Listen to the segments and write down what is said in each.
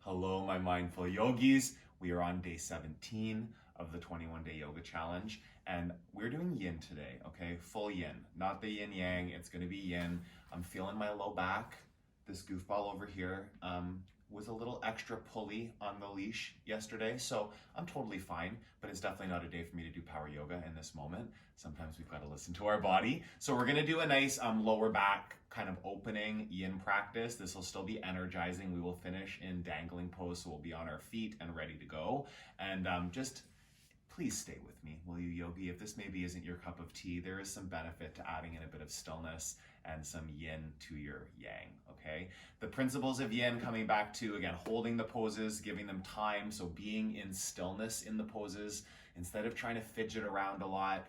Hello, my mindful yogis. We are on day 17 of the 21-day yoga challenge, and we're doing yin today, okay? Full yin, not the yin yang. It's gonna be yin. I'm feeling my low back. This goofball over here was a little extra pulley on the leash yesterday, so I'm totally fine, but it's definitely not a day for me to do power yoga in this moment. Sometimes we've got to listen to our body. So we're gonna do a nice lower back kind of opening yin practice. This will still be energizing. We will finish in dangling pose, so we'll be on our feet and ready to go. And just please stay with me, will you, yogi? If this maybe isn't your cup of tea, there is some benefit to adding in a bit of stillness and some yin to your yang, okay? The principles of yin coming back to, again, holding the poses, giving them time, so being in stillness in the poses instead of trying to fidget around a lot.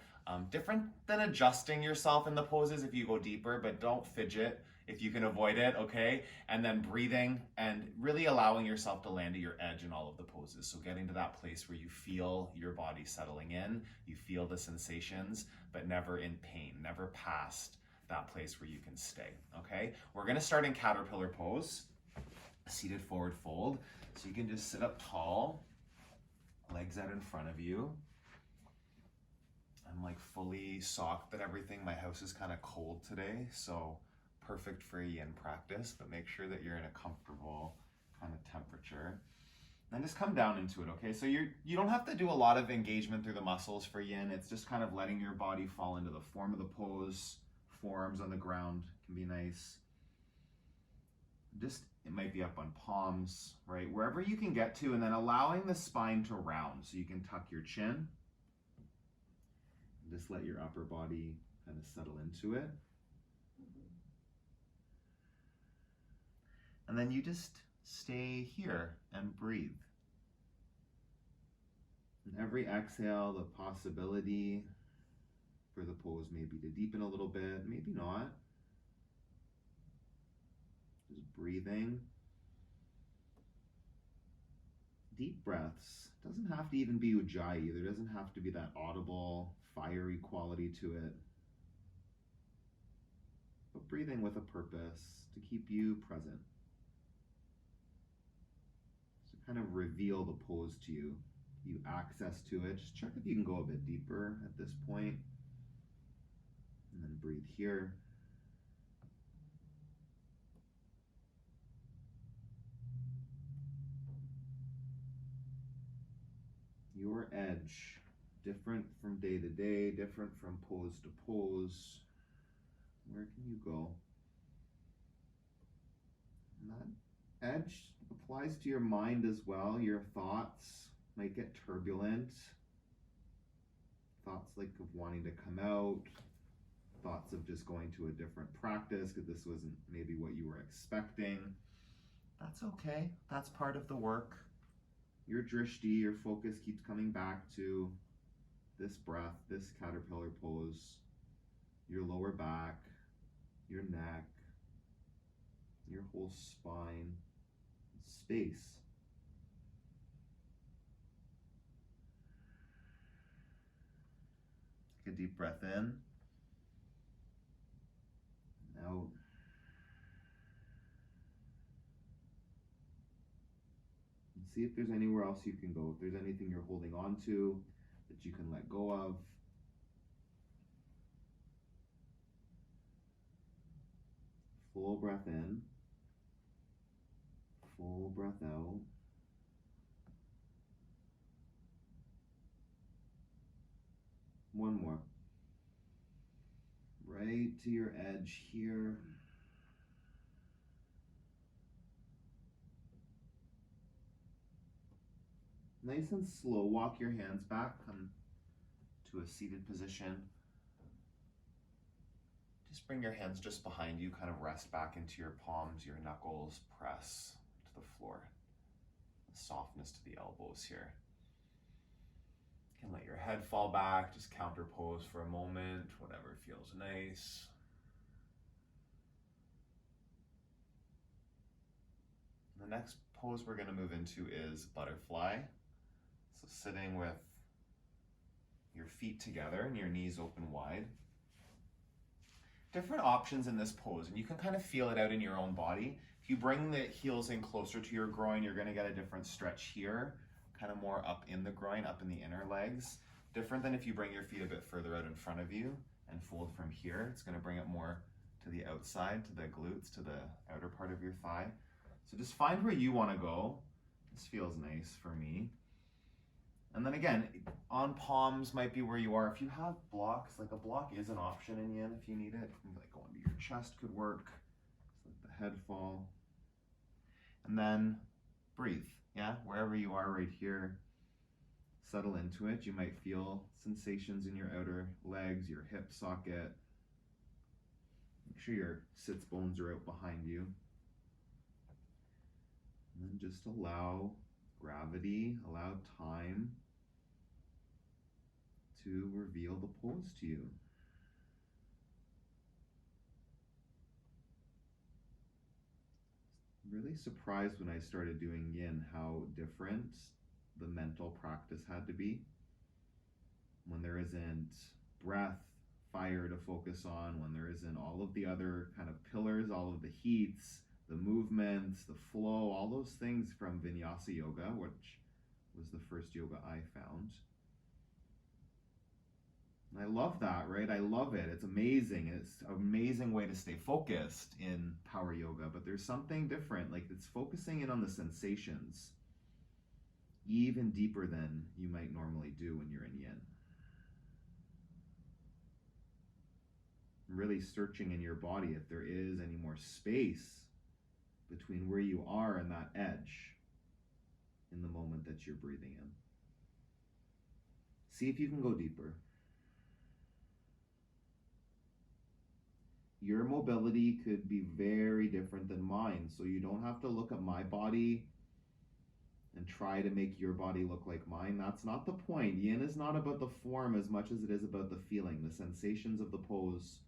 Different than adjusting yourself in the poses if you go deeper, but don't fidget if you can avoid it, okay? And then breathing and really allowing yourself to land at your edge in all of the poses. So getting to that place where you feel your body settling in, you feel the sensations, but never in pain, never past that place where you can stay, okay? We're gonna start in caterpillar pose, seated forward fold. So you can just sit up tall, legs out in front of you. I'm like fully socked and everything. My house is kind of cold today, so perfect for a yin practice, but make sure that you're in a comfortable kind of temperature. And just come down into it, okay? So you don't have to do a lot of engagement through the muscles for yin. It's just kind of letting your body fall into the form of the pose. Forearms on the ground can be nice. Just, it might be up on palms, right? Wherever you can get to, and then allowing the spine to round so you can tuck your chin. Just let your upper body kind of settle into it. And then you just stay here and breathe. And every exhale, the possibility for the pose maybe to deepen a little bit, maybe not. Just breathing. Deep breaths. Doesn't have to even be ujjayi. There doesn't have to be that audible, fiery quality to it. But breathing with a purpose to keep you present. So kind of reveal the pose to you. You access to it. Just check if you can go a bit deeper at this point. And then breathe here. Your edge, different from day to day, different from pose to pose. Where can you go? And that edge applies to your mind as well. Your thoughts might get turbulent. Thoughts like of wanting to come out. Thoughts of just going to a different practice because this wasn't maybe what you were expecting. That's okay. That's part of the work. Your drishti, your focus keeps coming back to this breath, this caterpillar pose, your lower back, your neck, your whole spine, space. Take a deep breath in. Out. And see if there's anywhere else you can go. If there's anything you're holding on to that you can let go of. Full breath in. Full breath out. One more. Right to your edge here. Nice and slow, walk your hands back, come to a seated position. Just bring your hands just behind you, kind of rest back into your palms, your knuckles, press to the floor. Softness to the elbows here. You can let your head fall back, just counter pose for a moment, whatever feels nice. The next pose we're going to move into is butterfly. So sitting with your feet together and your knees open wide. different options in this pose, and you can kind of feel it out in your own body. If you bring the heels in closer to your groin, you're going to get a different stretch here, kind of more up in the groin, up in the inner legs. Different than if you bring your feet a bit further out in front of you and fold from here. It's going to bring it more to the outside, to the glutes, to the outer part of your thigh. So just find where you want to go. This feels nice for me. And then again, on palms might be where you are. If you have blocks, like a block is an option in yin if you need it. Like going to your chest could work. Just let the head fall. And then breathe, yeah? Wherever you are right here, settle into it. You might feel sensations in your outer legs, your hip socket. Make sure your sits bones are out behind you. And then just allow gravity, allow time to reveal the pose to you. Really surprised when I started doing yin how different the mental practice had to be. When there isn't breath, fire to focus on, when there isn't all of the other kind of pillars, all of the heats, the movements, the flow, all those things from Vinyasa Yoga, which was the first yoga I found. And I love that, right? I love it. It's amazing. It's an amazing way to stay focused in power yoga, but there's something different. Like it's focusing in on the sensations even deeper than you might normally do when you're in yin. Really searching in your body if there is any more space between where you are and that edge in the moment that you're breathing in. See if you can go deeper. Your mobility could be very different than mine, so you don't have to look at my body and try to make your body look like mine. That's not the point. Yin is not about the form as much as it is about the feeling, the sensations of the pose,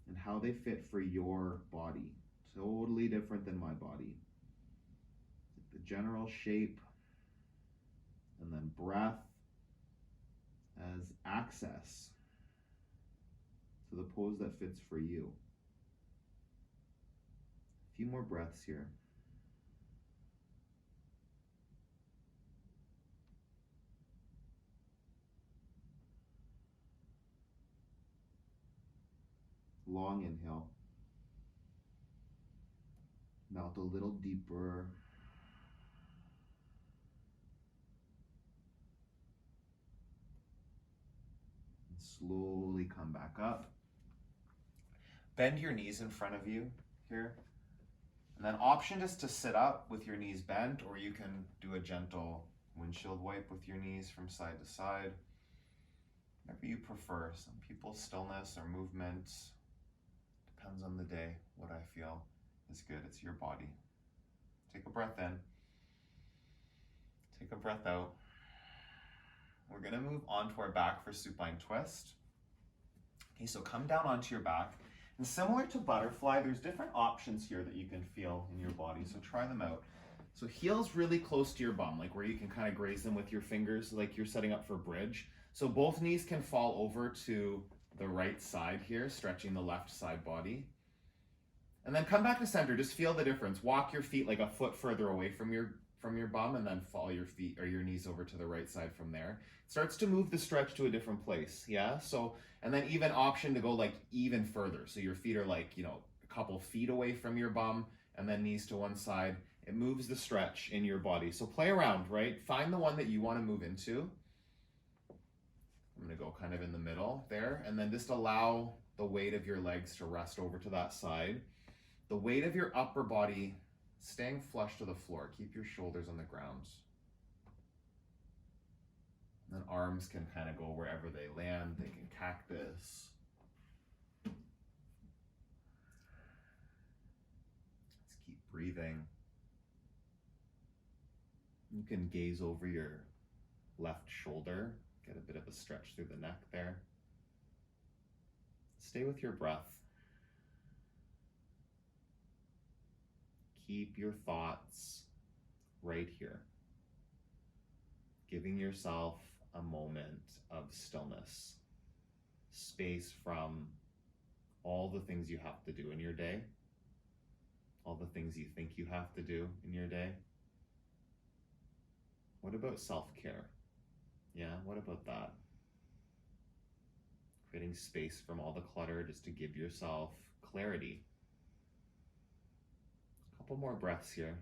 and how they fit for your body. Totally different than my body. The general shape, and then breath as access to the pose that fits for you. A few more breaths here. Long inhale. Mouth a little deeper. And slowly come back up. Bend your knees in front of you here. And then option is to sit up with your knees bent, or you can do a gentle windshield wipe with your knees from side to side. Whatever you prefer. Some people stillness or movement. Depends on the day, what I feel is good. It's your body. Take a breath in. Take a breath out. We're going to move on to our back for supine twist. Okay, so come down onto your back. And similar to butterfly, there's different options here that you can feel in your body, so try them out. So heels really close to your bum, like where you can kind of graze them with your fingers, like you're setting up for bridge. So both knees can fall over to the right side here, stretching the left side body. And then come back to center, just feel the difference. Walk your feet like a foot further away from your bum, and then fall your feet or your knees over to the right side from there. It starts to move the stretch to a different place, yeah? So, and then even option to go like even further. So your feet are like, you know, a couple feet away from your bum, and then knees to one side. It moves the stretch in your body. So play around, right? Find the one that you want to move into. I'm going to go kind of in the middle there, and then just allow the weight of your legs to rest over to that side. The weight of your upper body staying flush to the floor. Keep your shoulders on the ground. And then arms can kind of go wherever they land. They can cactus. Let's keep breathing. You can gaze over your left shoulder. Get a bit of a stretch through the neck there. Stay with your breath. Keep your thoughts right here. Giving yourself a moment of stillness. Space from all the things you have to do in your day, all the things you think you have to do in your day. What about self-care? Yeah, what about that? Creating space from all the clutter just to give yourself clarity. A couple more breaths here.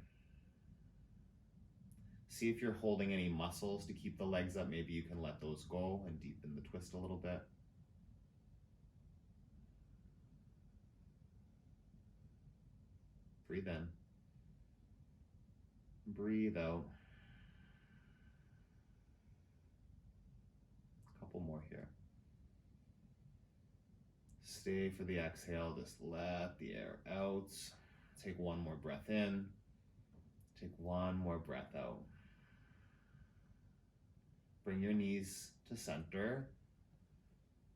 See if you're holding any muscles to keep the legs up. Maybe you can let those go and deepen the twist a little bit. Breathe in. Breathe out. A couple more here. Stay for the exhale. Just let the air out. Take one more breath in. Take one more breath out. Bring your knees to center.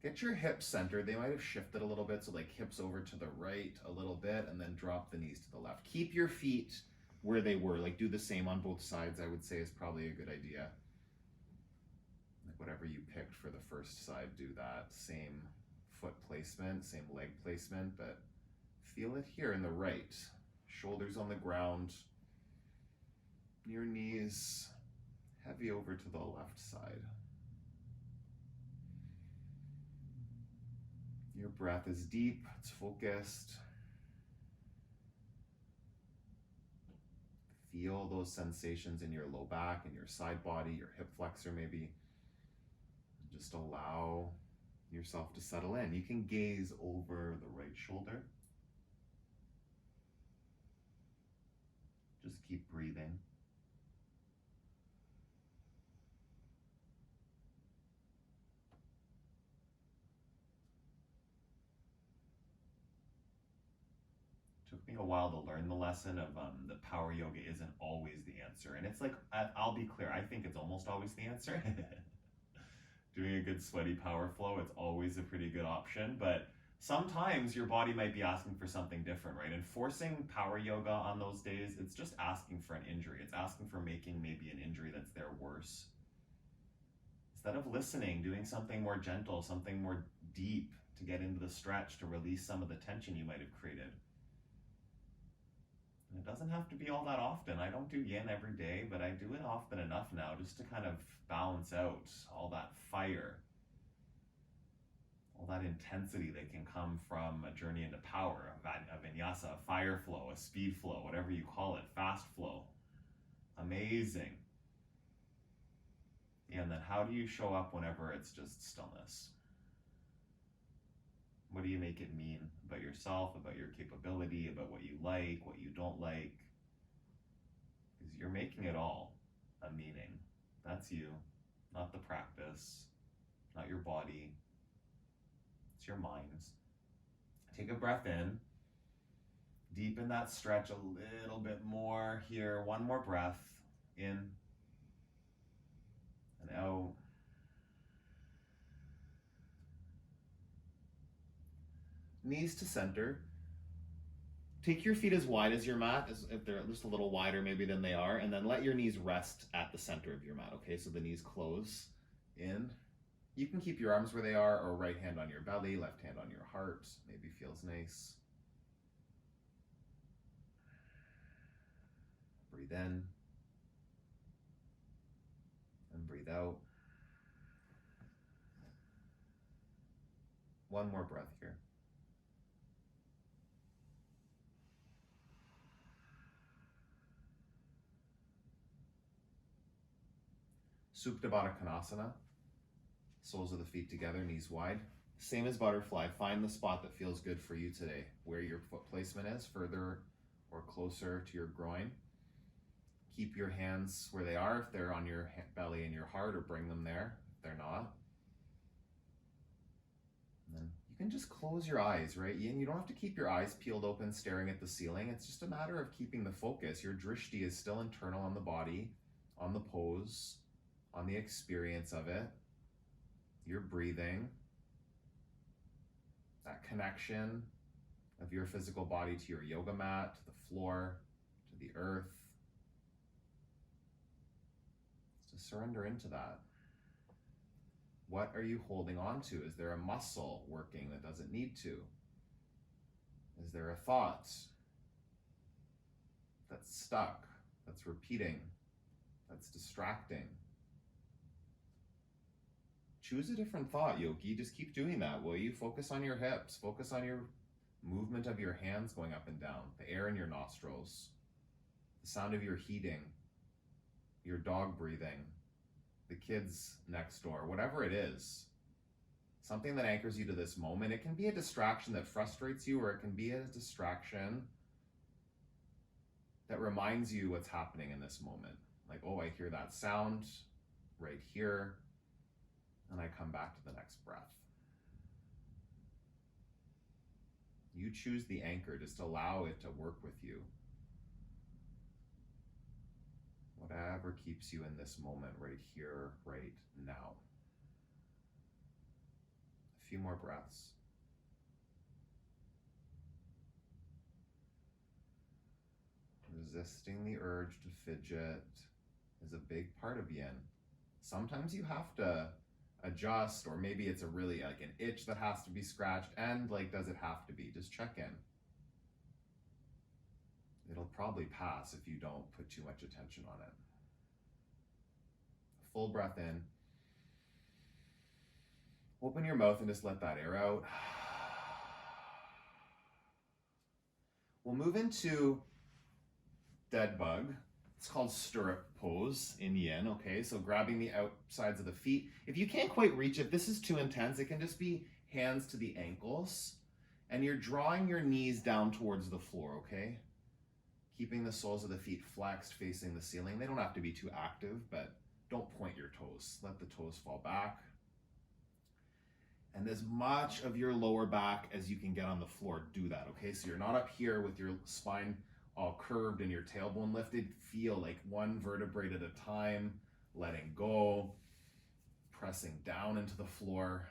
Get your hips centered. They might have shifted a little bit, so like hips over to the right a little bit, and then drop the knees to the left. Keep your feet where they were. Like do the same on both sides, I would say is probably a good idea. Like whatever you picked for the first side, do that. Same foot placement, same leg placement, but feel it here in the right. Shoulders on the ground. Your knees heavy over to the left side. Your breath is deep, it's focused. Feel those sensations in your low back, in your side body, your hip flexor maybe. Just allow yourself to settle in. You can gaze over the right shoulder. Just keep breathing. Took me a while to learn the lesson of that power yoga isn't always the answer. And it's like, I'll be clear, I think it's almost always the answer. Doing a good sweaty power flow, it's always a pretty good option, but sometimes your body might be asking for something different, right? And forcing power yoga on those days, it's just asking for an injury. It's asking for making maybe an injury that's there worse. Instead of listening, doing something more gentle, something more deep to get into the stretch, to release some of the tension you might have created. And it doesn't have to be all that often. I don't do yin every day, but I do it often enough now just to kind of balance out all that fire, all that intensity that can come from a journey into power, a vinyasa, a fire flow, a speed flow, whatever you call it, fast flow. Amazing. And then how do you show up whenever it's just stillness? What do you make it mean about yourself, about your capability, about what you like, what you don't like? Because you're making it all a meaning. That's you, not the practice, not your body. It's your mind. Take a breath in. Deepen that stretch a little bit more here. One more breath in and out. Knees to center. Take your feet as wide as your mat, as if they're just a little wider maybe than they are, and then let your knees rest at the center of your mat, okay? So the knees close in. You can keep your arms where they are, or right hand on your belly, left hand on your heart. Maybe feels nice. Breathe in. And breathe out. One more breath here. Supta Baddha Konasana. Soles of the feet together, knees wide. Same as butterfly. Find the spot that feels good for you today, where your foot placement is, further or closer to your groin. Keep your hands where they are if they're on your belly and your heart, or bring them there if they're not. And then you can just close your eyes, right? And you don't have to keep your eyes peeled open staring at the ceiling. It's just a matter of keeping the focus. Your drishti is still internal on the body, on the pose, on the experience of it. You're breathing. That connection of your physical body to your yoga mat, to the floor, to the earth. Just to surrender into that. What are you holding on to? Is there a muscle working that doesn't need to? Is there a thought that's stuck, that's repeating, that's distracting? Choose a different thought, yogi. Just keep doing that, will you? Focus on your hips. Focus on your movement of your hands going up and down, the air in your nostrils, the sound of your heating, your dog breathing, the kids next door, whatever it is. Something that anchors you to this moment. It can be a distraction that frustrates you, or it can be a distraction that reminds you what's happening in this moment. Like, oh, I hear that sound right here, and I come back to the next breath. You choose the anchor. Just allow it to work with you. Whatever keeps you in this moment right here, right now. A few more breaths. Resisting the urge to fidget is a big part of yin. Sometimes you have to adjust, or maybe it's a really like an itch that has to be scratched, and like, does it have to be? Just check in. It'll probably pass if you don't put too much attention on it. Full breath in. Open your mouth and just let that air out. We'll move into dead bug. It's called stirrup pose in yin, okay? So grabbing the outsides of the feet. If you can't quite reach it, this is too intense. It can just be hands to the ankles. And you're drawing your knees down towards the floor, okay? Keeping the soles of the feet flexed, facing the ceiling. They don't have to be too active, but don't point your toes. Let the toes fall back. And as much of your lower back as you can get on the floor, do that, okay? So you're not up here with your spine all curved and your tailbone lifted. Feel like one vertebrae at a time, letting go, pressing down into the floor.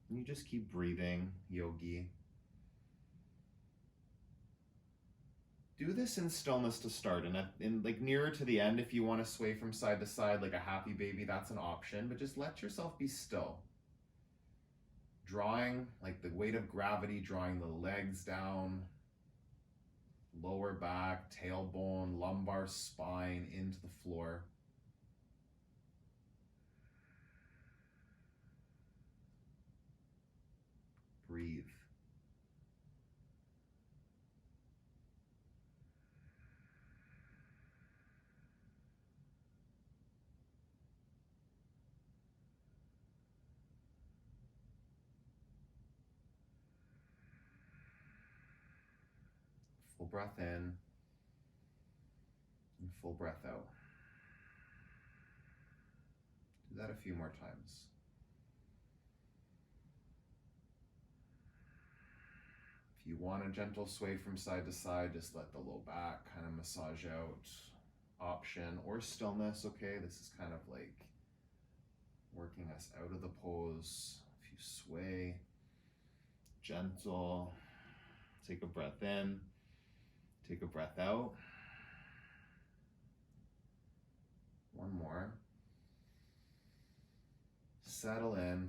And you just keep breathing, yogi. Do this in stillness to start, and in like nearer to the end, if you want to sway from side to side like a happy baby, that's an option, but just let yourself be still. Drawing like the weight of gravity, drawing the legs down, lower back, tailbone, lumbar spine into the floor. Breathe. Full breath in and full breath out. Do that a few more times. If you want a gentle sway from side to side, just let the low back kind of massage out. Option, or stillness, okay? This is kind of like working us out of the pose. If you sway, gentle, take a breath in. Take a breath out. One more. Settle in.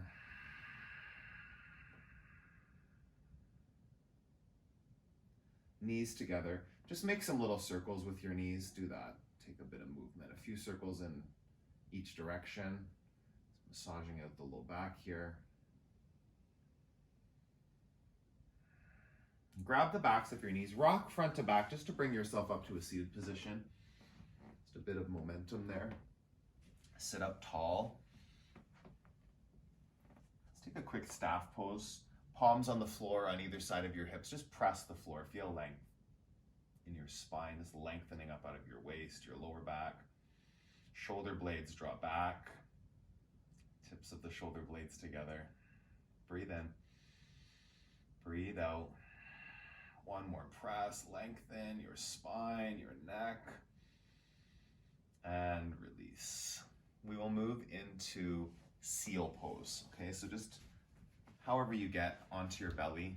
Knees together. Just make some little circles with your knees. Do that. Take a bit of movement. A few circles in each direction. Massaging out the low back here. Grab the backs of your knees, rock front to back just to bring yourself up to a seated position. Just a bit of momentum there. Sit up tall. Let's take a quick staff pose. Palms on the floor on either side of your hips. Just press the floor. Feel length in your spine, just lengthening up out of your waist, your lower back. Shoulder blades draw back. Tips of the shoulder blades together. Breathe in. Breathe out. One more press, lengthen your spine, your neck, and release. We will move into seal pose, okay? So just however you get onto your belly,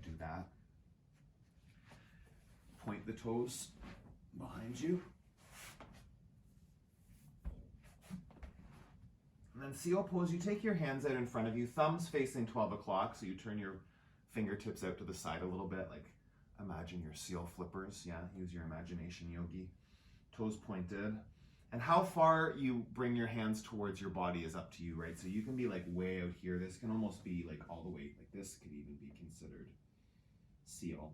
do that. Point the toes behind you. And then seal pose, you take your hands out in front of you, thumbs facing 12 o'clock, so you turn your fingertips out to the side a little bit, like imagine your seal flippers. Yeah, use your imagination, yogi. Toes pointed. And how far you bring your hands towards your body is up to you, right? So you can be like way out here. This can almost be like all the way, like this could even be considered seal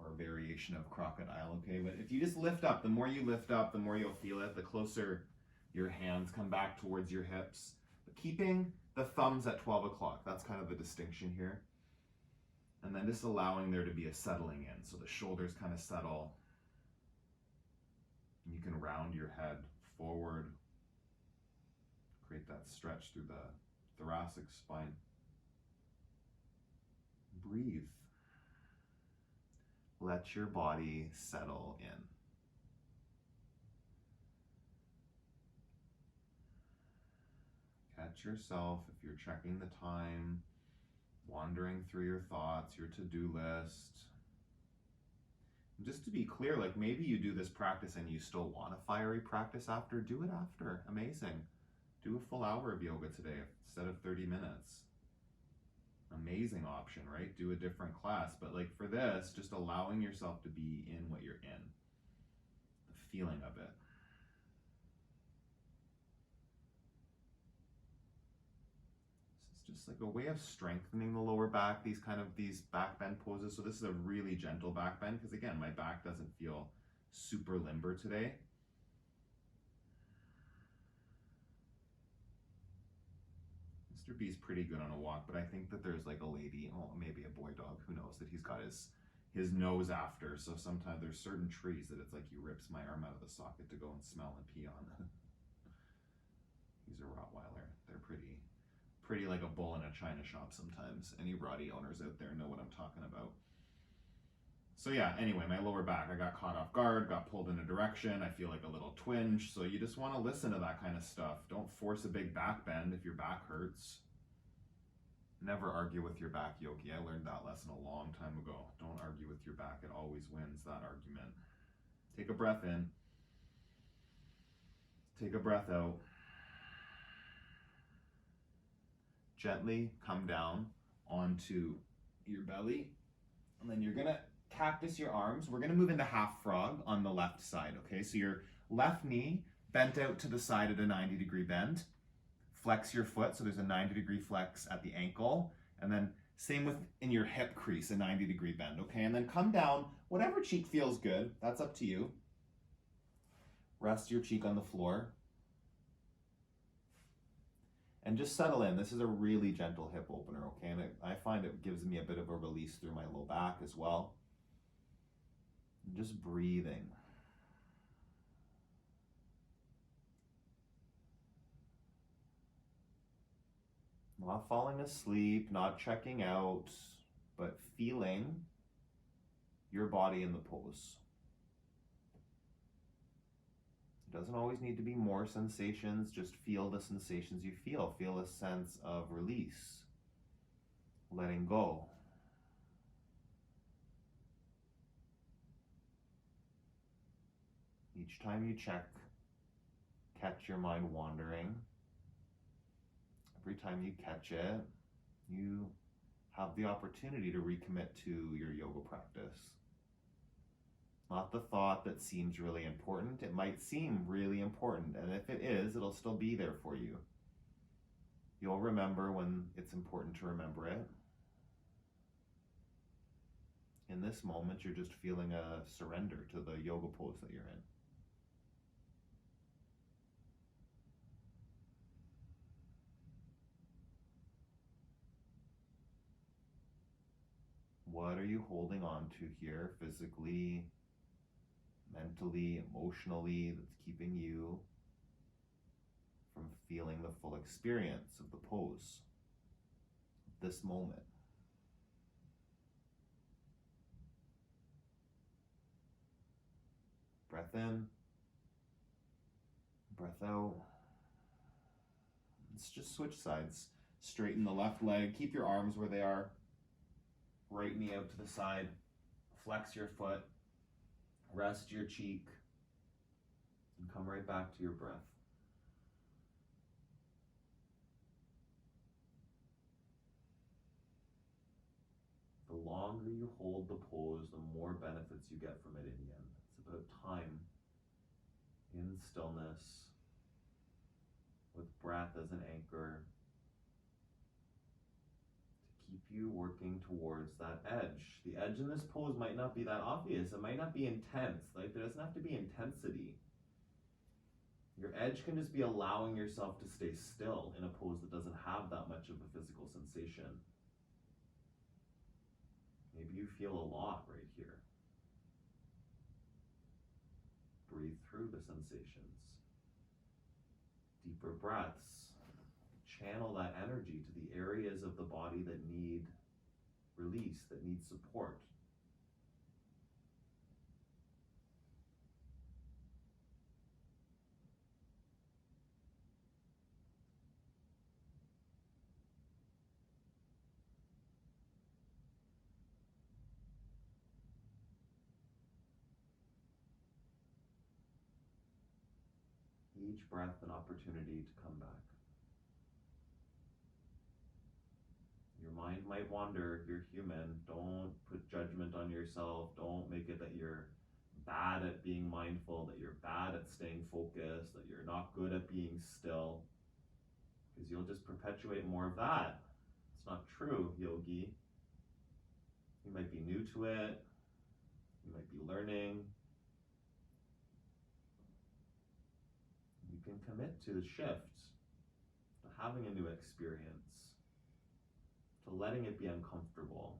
or a variation of crocodile, okay? But if you just lift up, the more you lift up, the more you'll feel it, the closer your hands come back towards your hips. But keeping the thumbs at 12 o'clock, that's kind of the distinction here. And then just allowing there to be a settling in. So the shoulders kind of settle. You can round your head forward. Create that stretch through the thoracic spine. Breathe. Let your body settle in. Catch yourself if you're checking the time, wandering through your thoughts, your to-do list. Just to be clear, like maybe you do this practice and you still want a fiery practice after, do it after. Amazing. Do a full hour of yoga today instead of 30 minutes. Amazing option, right? Do a different class. But like for this, just allowing yourself to be in what you're in. The feeling of it. Just like a way of strengthening the lower back, these back bend poses. So this is a really gentle back bend because again, my back doesn't feel super limber today. Mr. B's pretty good on a walk, but I think that there's like a lady, oh, maybe a boy dog, who knows, that he's got his nose after. So sometimes there's certain trees that it's like he rips my arm out of the socket to go and smell and pee on. He's a Rottweiler. They're pretty like a bull in a china shop sometimes. Any Rottie owners out there know what I'm talking about. So yeah, anyway, my lower back, I got caught off guard, got pulled in a direction, I feel like a little twinge, so you just want to listen to that kind of stuff. Don't force a big back bend if your back hurts. Never argue with your back, yogi. I learned that lesson a long time ago. Don't argue with your back, it always wins that argument. Take a breath in. Take a breath out. Gently come down onto your belly, and then you're gonna cactus your arms. We're gonna move into half frog on the left side, okay? So your left knee bent out to the side at a 90-degree bend. Flex your foot, so there's a 90-degree flex at the ankle, and then same with in your hip crease, a 90-degree bend, okay? And then come down, whatever cheek feels good, that's up to you. Rest your cheek on the floor. And just settle in. This is a really gentle hip opener, okay? And I find it gives me a bit of a release through my low back as well. And just breathing. Not falling asleep, not checking out, but feeling your body in the pose. Doesn't always need to be more sensations, just feel the sensations you feel. Feel a sense of release, letting go. Each time you check, catch your mind wandering. Every time you catch it, you have the opportunity to recommit to your yoga practice. Not the thought that seems really important. It might seem really important, and if it is, it'll still be there for you. You'll remember when it's important to remember it. In this moment, you're just feeling a surrender to the yoga pose that you're in. What are you holding on to here physically, mentally, emotionally, that's keeping you from feeling the full experience of the pose, this moment? Breath in, breath out. Let's just switch sides. Straighten the left leg, keep your arms where they are. Right knee out to the side, flex your foot, rest your cheek, and come right back to your breath. longer you hold the pose, the more benefits you get from it in yin. It's about time in stillness with breath as an anchor to keep you working towards that edge. The edge in this pose might not be that obvious. It might not be intense. Like, there doesn't have to be intensity. Your edge can just be allowing yourself to stay still in a pose that doesn't have that much of a physical sensation. Maybe you feel a lot right here. Breathe through the sensations. Deeper breaths. Channel that energy to the areas of the body that need release, that need support. Each breath an opportunity to come back. Your mind might wander. You're human. Don't put judgment on yourself. Don't make it that you're bad at being mindful, that you're bad at staying focused, that you're not good at being still, because you'll just perpetuate more of that. It's not true, yogi. You might be new to it. You might be learning. You can commit to the shift, to having a new experience, to letting it be uncomfortable.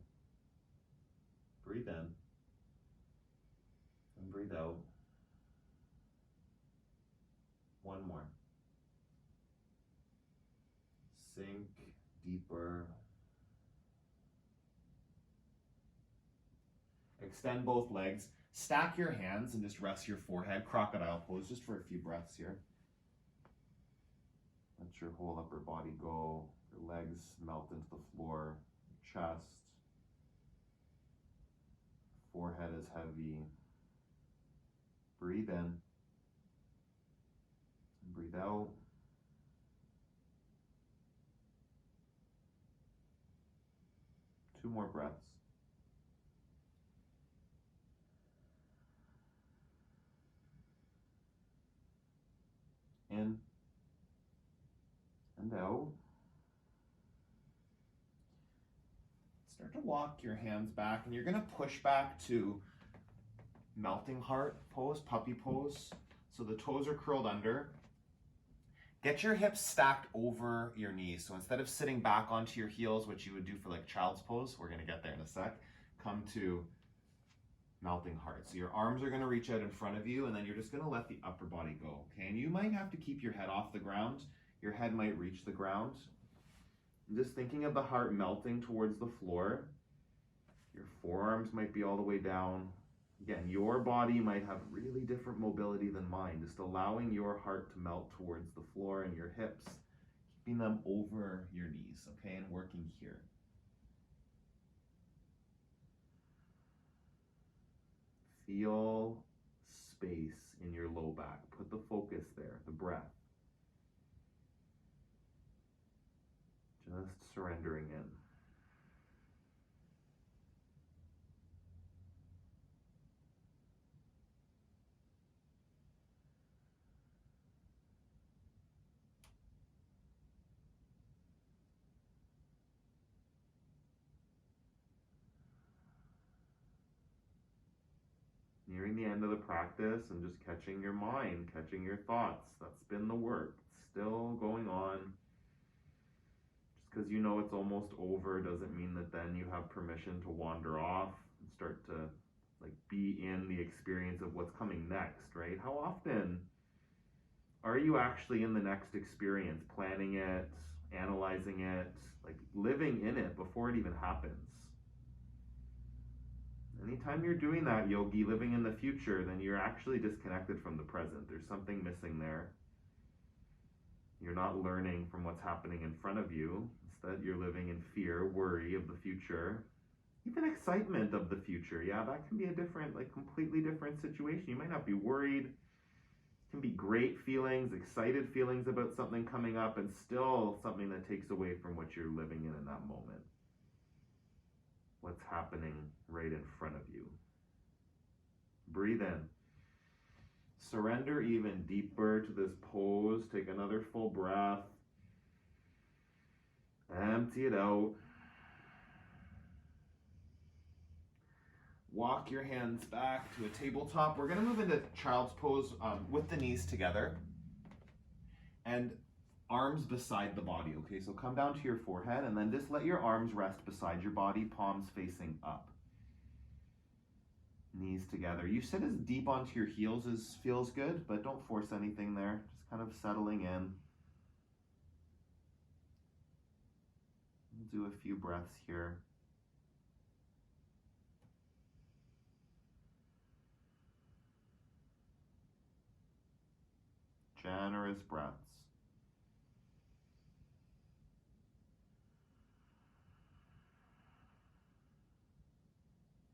Breathe in and breathe out. One more. Sink deeper. Extend both legs. Stack your hands and just rest your forehead. Crocodile pose just for a few breaths here. Let your whole upper body go. Your legs melt into the floor. Your chest. Forehead is heavy. Breathe in. And breathe out. Two more breaths. In and out. Start to walk your hands back, and you're going to push back to melting heart pose, puppy pose. So the toes are curled under. Get your hips stacked over your knees. So instead of sitting back onto your heels, which you would do for like child's pose, we're going to get there in a sec, come to melting heart. So your arms are going to reach out in front of you, and then you're just going to let the upper body go. Okay, and you might have to keep your head off the ground. Your head might reach the ground. Just thinking of the heart melting towards the floor. Your forearms might be all the way down. Again, your body might have really different mobility than mine. Just allowing your heart to melt towards the floor, and your hips, keeping them over your knees, okay, and working here. Feel space in your low back. Put the focus there, the breath. Just surrendering in. Nearing the end of the practice and just catching your mind, catching your thoughts. That's been the work. It's still going on. Just because you know it's almost over doesn't mean that then you have permission to wander off and start to like be in the experience of what's coming next, right? How often are you actually in the next experience, planning it, analyzing it, like living in it before it even happens? Anytime you're doing that, yogi, living in the future, then you're actually disconnected from the present. There's something missing there. You're not learning from what's happening in front of you. Instead, you're living in fear, worry of the future, even excitement of the future. Yeah, that can be a different, like completely different situation. You might not be worried. It can be great feelings, excited feelings about something coming up, and still something that takes away from what you're living in that moment. what's happening right in front of you. Breathe in. Surrender even deeper to this pose. Take another full breath. Empty it out. Walk your hands back to a tabletop. We're going to move into child's pose with the knees together and arms beside the body. Okay, so come down to your forehead and then just let your arms rest beside your body, palms facing up. Knees together. You sit as deep onto your heels as feels good, but don't force anything there. Just kind of settling in. We'll do a few breaths here. Generous breaths.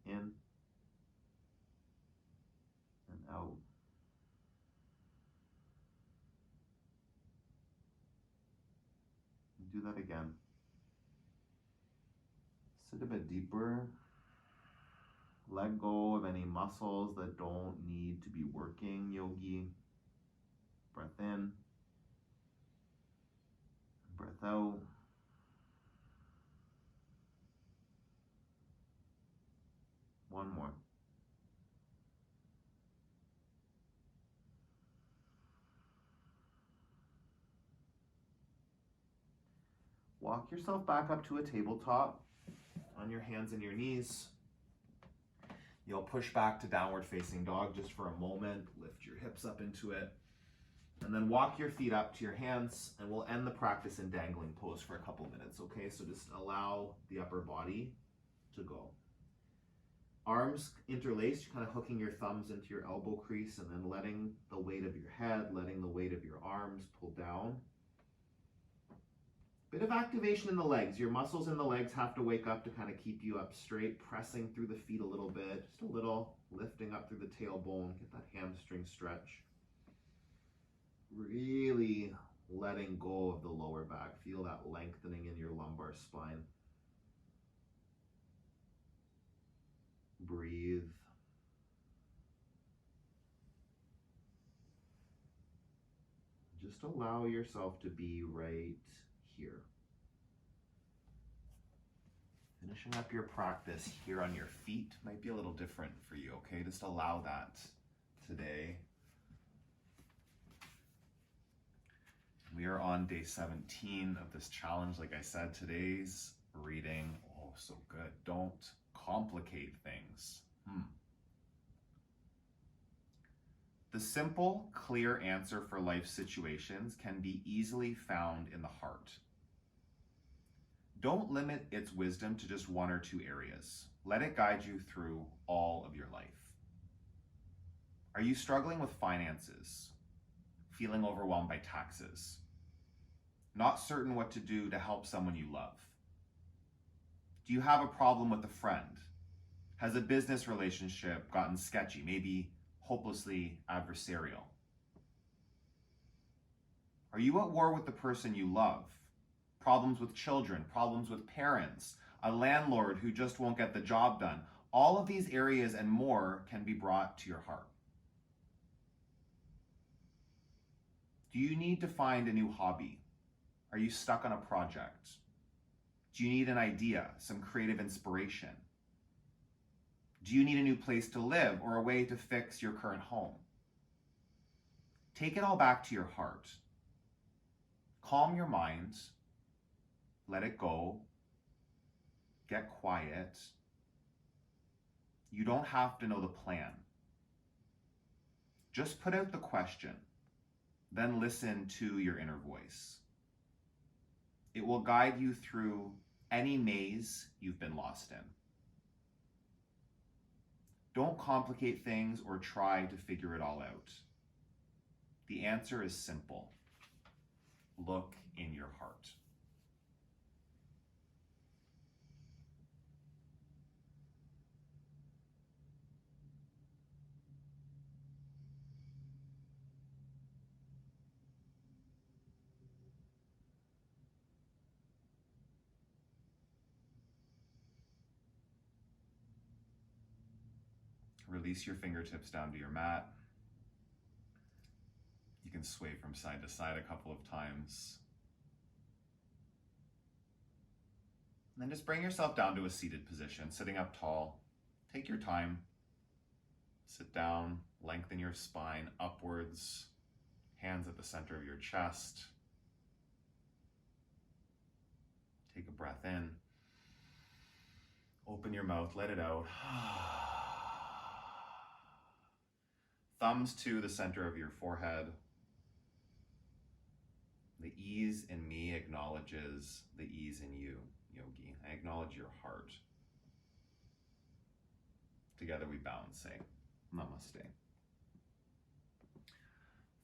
In and out. And do that again. Sit a bit deeper. Let go of any muscles that don't need to be working, yogi. Breath in. Breath out. One more. Walk yourself back up to a tabletop on your hands and your knees. You'll push back to downward facing dog just for a moment. Lift your hips up into it. And then walk your feet up to your hands, and we'll end the practice in dangling pose for a couple minutes, okay? So just allow the upper body to go. Arms interlaced, you're kind of hooking your thumbs into your elbow crease and then letting the weight of your head, letting the weight of your arms pull down. Bit of activation in the legs. Your muscles in the legs have to wake up to kind of keep you up straight, pressing through the feet a little bit, just a little, lifting up through the tailbone, get that hamstring stretch. Really letting go of the lower back. Feel that lengthening in your lumbar spine. Breathe. Just allow yourself to be right here. Finishing up your practice here on your feet might be a little different for you, okay? Just allow that today. We are on day 17 of this challenge. Like I said, today's reading, oh, so good. Don't complicate things. The simple, clear answer for life situations can be easily found in the heart. Don't limit its wisdom to just one or two areas. Let it guide you through all of your life. Are you struggling with finances? Feeling overwhelmed by taxes? Not certain what to do to help someone you love? Do you have a problem with a friend? Has a business relationship gotten sketchy, maybe hopelessly adversarial? Are you at war with the person you love? Problems with children, problems with parents, a landlord who just won't get the job done. All of these areas and more can be brought to your heart. Do you need to find a new hobby? Are you stuck on a project? Do you need an idea, some creative inspiration? Do you need a new place to live or a way to fix your current home? Take it all back to your heart. Calm your mind. Let it go. Get quiet. You don't have to know the plan. Just put out the question. Then listen to your inner voice. It will guide you through any maze you've been lost in. Don't complicate things or try to figure it all out. The answer is simple. Look in your heart. Release your fingertips down to your mat. You can sway from side to side a couple of times. And then just bring yourself down to a seated position, sitting up tall. Take your time. Sit down, lengthen your spine upwards, hands at the center of your chest. Take a breath in. Open your mouth, let it out. Thumbs to the center of your forehead. The ease in me acknowledges the ease in you, yogi. I acknowledge your heart. Together we bow and say, Namaste.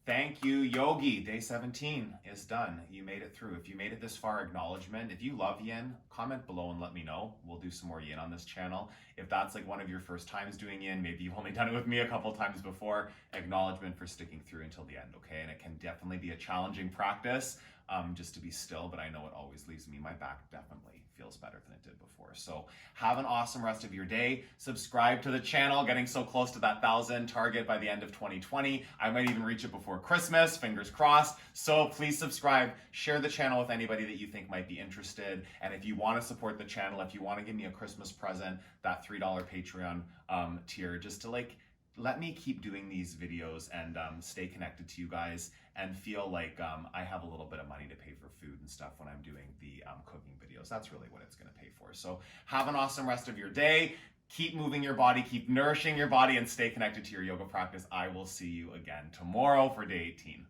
Thank you, yogi. Day 17 is done. You made it through. If you made it this far, acknowledgement. If you love yin, comment below and let me know. We'll do some more yin on this channel. If that's like one of your first times doing yin, maybe you've only done it with me a couple times before, acknowledgement for sticking through until the end, okay? And it can definitely be a challenging practice, just to be still, but I know it always leaves me, my back definitely feels better than it did before. So have an awesome rest of your day. Subscribe to the channel, getting so close to that 1,000 target by the end of 2020. I might even reach it before Christmas, fingers crossed. So please subscribe, share the channel with anybody that you think might be interested. And if you want to support the channel, if you want to give me a Christmas present, that $3 Patreon tier, just to like, let me keep doing these videos and stay connected to you guys and feel like I have a little bit of money to pay for food and stuff when I'm doing the cooking videos. That's really what it's going to pay for. So have an awesome rest of your day. Keep moving your body, keep nourishing your body, and stay connected to your yoga practice. I will see you again tomorrow for day 18.